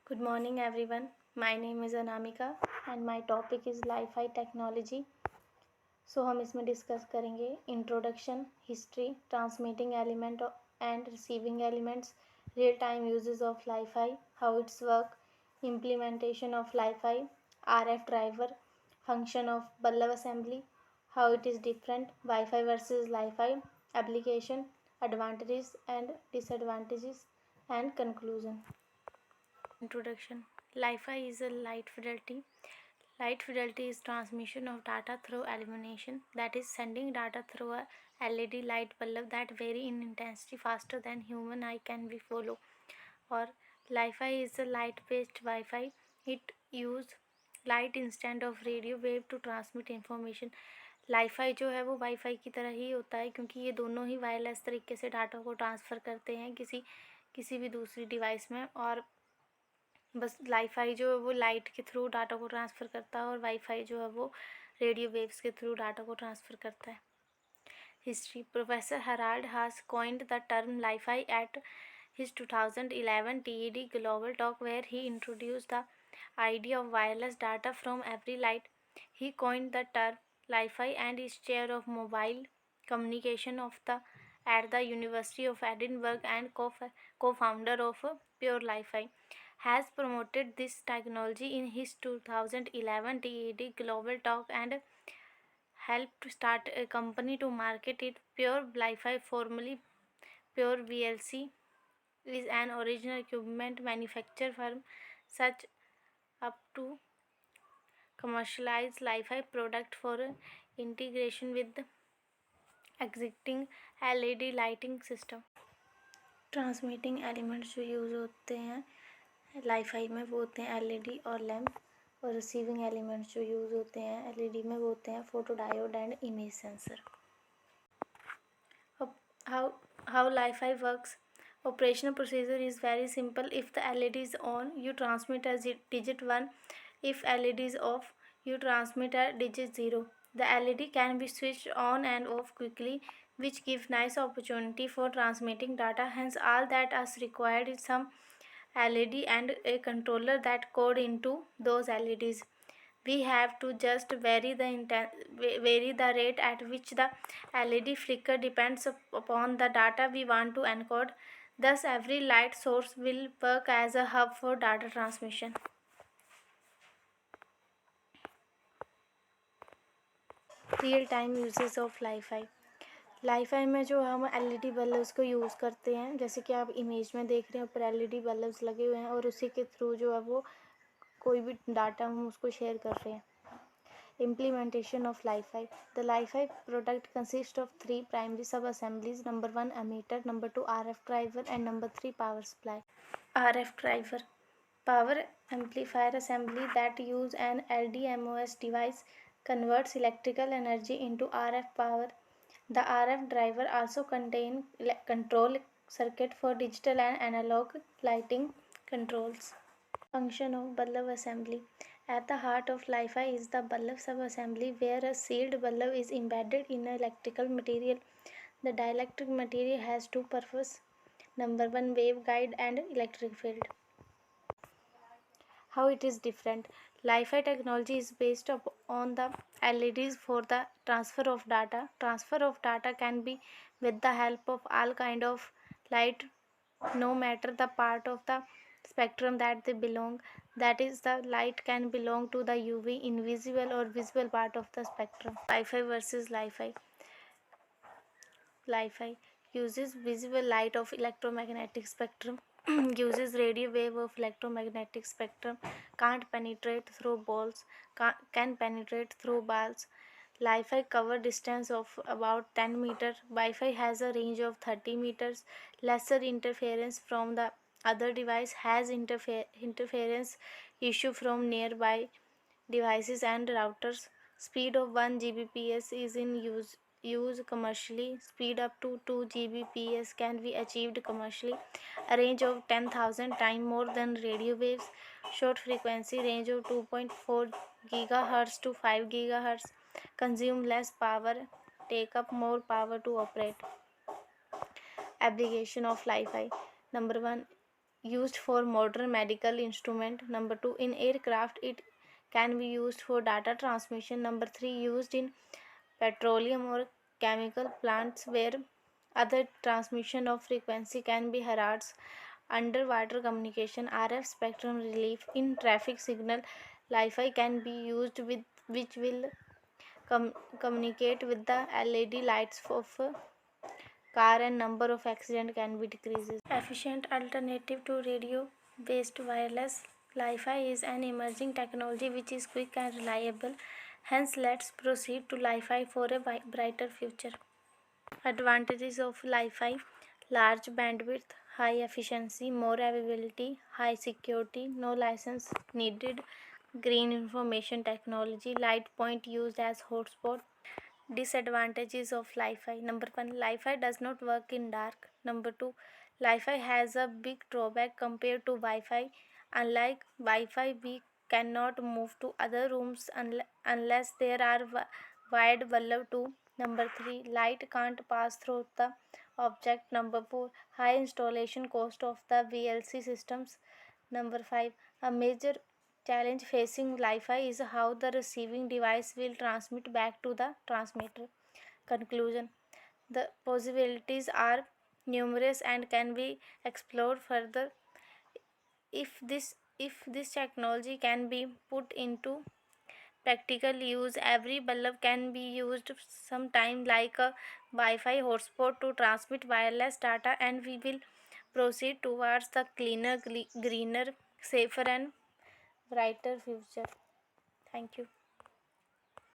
Good morning, everyone. My name is Anamika and my topic is Li-Fi technology. हम इसमें discuss करेंगे introduction, history, transmitting element and receiving elements, real time uses of Li-Fi, how it's work, implementation of Li-Fi, RF driver, function of Ballab assembly, how it is different, Wi-Fi versus Li-Fi, application, advantages and disadvantages, and conclusion. Introduction. Li-Fi is a light fidelity. Light fidelity is transmission of data through illumination, that is sending data through a LED light bulb that vary in intensity faster than human eye can be follow. Or Li-Fi is a light-based Wi-Fi. It use light instead of radio wave to transmit information. Li-Fi जो है वो wifi की तरह ही होता है क्योंकि ये दोनों ही वायरलेस तरीके से डाटा को ट्रांसफ़र करते हैं किसी भी दूसरी डिवाइस में। और बस Li-Fi जो है वो लाइट के थ्रू डाटा को ट्रांसफ़र करता है और वाईफाई जो है वो रेडियो वेव्स के थ्रू डाटा को ट्रांसफ़र करता है। हिस्ट्री. प्रोफेसर हराल्ड हास coined the term Li-Fi at his 2011 TED Global Talk, where he introduced the idea of wireless data from every light. He coined the term Li-Fi and is chair of mobile communication at the University of Edinburgh and co-founder of Pure Li-Fi. Has promoted this technology in his 2011 TED Global Talk and helped to start a company to market it. Pure Li-Fi, formerly Pure VLC, is an original equipment manufacturer firm such up to commercialize Li-Fi product for integration with the existing LED lighting system. Transmitting elements जो use होते हैं Li-Fi में वो होते हैं LED और lamp, और receiving elements जो यूज़ होते हैं LED में वो होते हैं photo diode and image sensor. How Li-Fi works. Operational procedure is very simple. If the LED is on, you transmit as digit 1. If LED is off, you transmit a digit 0. The LED can be switched on and off quickly, which gives nice opportunity for transmitting data. Hence, all that is required is some LED and a controller that code into those LEDs. We have to just vary the rate at which the LED flicker depends upon the data we want to encode. Thus, every light source will work as a hub for data transmission. Real time uses of Li-Fi में जो हम LED bulbs को use करते हैं, जैसे कि आप image में देख रहे हैं ऊपर LED बल्ब्स लगे हुए हैं और उसी के थ्रू जो है वो कोई भी डाटा हम उसको शेयर कर रहे हैं. Implementation of Li-Fi. The Li-Fi product consists of 3 primary sub-assemblies. Number 1 emitter, number 2 RF driver, and number 3 power supply. RF driver. Power amplifier assembly that use an LDMOS device converts electrical energy into RF power. The RF driver also contain control circuit for digital and analog lighting controls. Function of bulb assembly. At the heart of Li-Fi is the bulb sub-assembly, where a sealed bulb is embedded in an electrical material. The dielectric material has two purposes. Number 1, waveguide and electric field. How it is different. Li-Fi technology is based on the LEDs for the transfer of data. Transfer of data can be with the help of all kind of light, no matter the part of the spectrum that they belong. That is, the light can belong to the UV, invisible or visible part of the spectrum. Li-Fi versus Li-Fi. Li-Fi uses visible light of electromagnetic spectrum, uses radio wave of electromagnetic spectrum, can't penetrate through balls, can penetrate through balls. Li-Fi cover distance of about 10 meters. Wi-Fi has a range of 30 meters. Lesser interference from the other device, has interference issue from nearby devices and routers. Speed of 1 Gbps is in use commercially. Speed up to 2 Gbps can be achieved commercially. A range of 10,000 times more than radio waves. Short frequency range of 2.4 GHz to 5 GHz. Consume less power, take up more power to operate. Application of Li-Fi. Number 1, used for modern medical instrument. Number 2, in aircraft it can be used for data transmission. Number 3, used in petroleum or chemical plants where other transmission of frequency can be hertz. Underwater communication, RF spectrum relief in traffic signal. Wi-Fi can be used with which will communicate with the LED lights of a car, and number of accident can be decreases. Efficient alternative to radio based wireless. Wi-Fi is an emerging technology which is quick and reliable. Hence, let's proceed to Wi-Fi for a brighter future. Advantages of Wi-Fi: large bandwidth, high efficiency, more availability, high security, no license needed, green information technology, light point used as hotspot. Disadvantages of Wi-Fi: number 1, Wi-Fi does not work in dark. Number 2, Wi-Fi has a big drawback compared to Wi-Fi. Unlike Wi-Fi, we cannot move to other rooms unless there are wired bulb too. Number 3, light can't pass through the object. Number 4, high installation cost of the VLC systems. Number 5, a major challenge facing Wi-Fi is how the receiving device will transmit back to the transmitter. Conclusion: the possibilities are numerous and can be explored further if this technology can be put into practical use. Every bulb can be used sometime like a Wi-Fi hotspot to transmit wireless data, and we will proceed towards the cleaner, greener, safer and brighter future. Thank you.